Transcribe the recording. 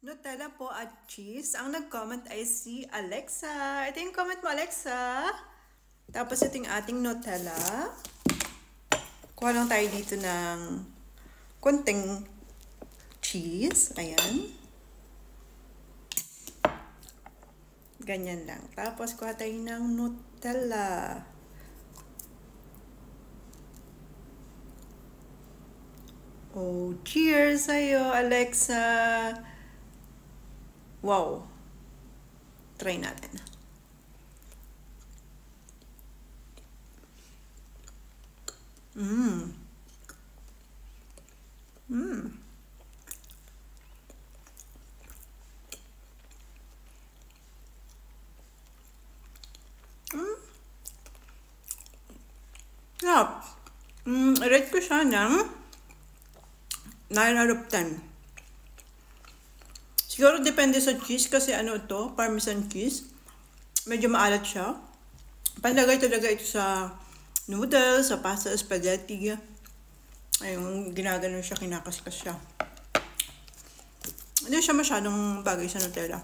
Nutella po at cheese. Ang nag-comment ay si Alexa. Ito yung comment mo, Alexa. Tapos ito yung ating Nutella. Kuha lang tayo dito ng konting cheese. Ayan. Ganyan lang. Tapos kuha tayo ng Nutella. Oh, cheers sa'yo, Alexa. Wow. Try natin. Mmm. Mmm. Sarap. Rate ko siya ng 9 out of 10. Siguro depende sa cheese kasi ano ito, parmesan cheese. Medyo maalat siya. Panlagay talaga ito sa noodles, sa pasta, spaghetti. Ayun, ginaganon siya, kinakaskas siya. Hindi siya masyadong bagay sa Nutella.